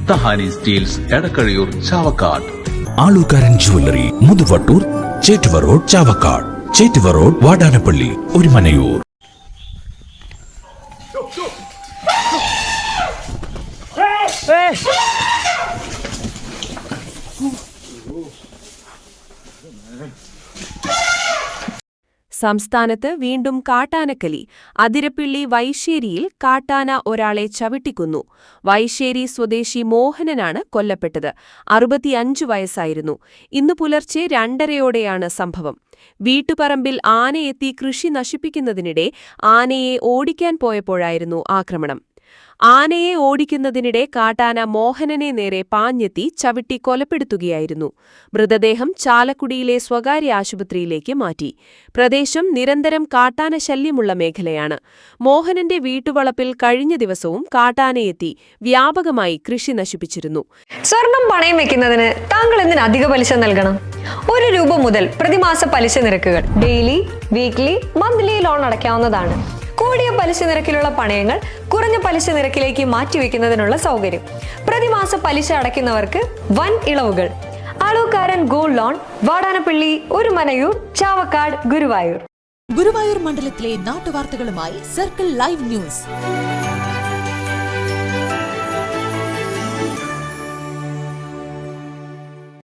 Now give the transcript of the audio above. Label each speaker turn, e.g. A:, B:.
A: തഹാനി steels Edakkazhiyur Chavakkad.
B: Alukkaran jewellery Muthuvattur, Chettuva road Chavakkad, Chettuva road Vadanappally, Orumanayur.
C: സംസ്ഥാനത്ത് വീണ്ടും കാട്ടാനക്കലി. അതിരപ്പിള്ളി വൈശ്ശേരിയിൽ കാട്ടാന ഒരാളെ ചവിട്ടിക്കൊന്നു. വൈശ്ശേരി സ്വദേശി മോഹനനാണ് കൊല്ലപ്പെട്ടത്. 65 വയസ്സായിരുന്നു. ഇന്നു പുലർച്ചെ 2:30-ഓടെയാണ് സംഭവം. വീട്ടുപറമ്പിൽ ആനയെത്തി കൃഷി നശിപ്പിക്കുന്നതിനിടെ ആനയെ ഓടിക്കാൻ പോയപ്പോഴായിരുന്നു ആക്രമണം. ആനയെ ഓടിക്കുന്നതിനിടെ കാട്ടാന മോഹനനെ നേരെ പാഞ്ഞെത്തി ചവിട്ടി കൊലപ്പെടുത്തുകയായിരുന്നു. മൃതദേഹം ചാലക്കുടിയിലെ സ്വകാര്യ ആശുപത്രിയിലേക്ക് മാറ്റി. പ്രദേശം നിരന്തരം കാട്ടാന ശല്യമുള്ള മേഖലയാണ്. മോഹനന്റെ വീട്ടുവളപ്പിൽ കഴിഞ്ഞ ദിവസവും കാട്ടാനയെത്തി വ്യാപകമായി കൃഷി നശിപ്പിച്ചിരുന്നു.
D: സ്വർണം പണയം വെക്കുന്നതിന് താങ്കൾ എന്തിന് അധിക പലിശ നൽകണം? 1 രൂപ മുതൽ പ്രതിമാസ പലിശ നിരക്കുകൾ ഡെയിലി, വീക്ക്ലി, മന്ത്ലി ലോൺ അടയ്ക്കാവുന്നതാണ്. കൂടിയ പലിശ നിരക്കിലുള്ള പണയങ്ങൾ കുറഞ്ഞ പലിശ നിരക്കിലേക്ക് മാറ്റിവെക്കുന്നതിനുള്ള സൗകര്യം. പ്രതിമാസ പലിശ അടയ്ക്കുന്നവർക്ക് വൻ ഇളവുകൾ. Alukkaran gold loan, Vadanappally, Orumanayur, Chavakkad, Guruvayur.
E: ഗുരുവായൂർ മണ്ഡലത്തിലെ നാട്ടുവാർത്തകളുമായി സർക്കിൾ ലൈവ് ന്യൂസ്.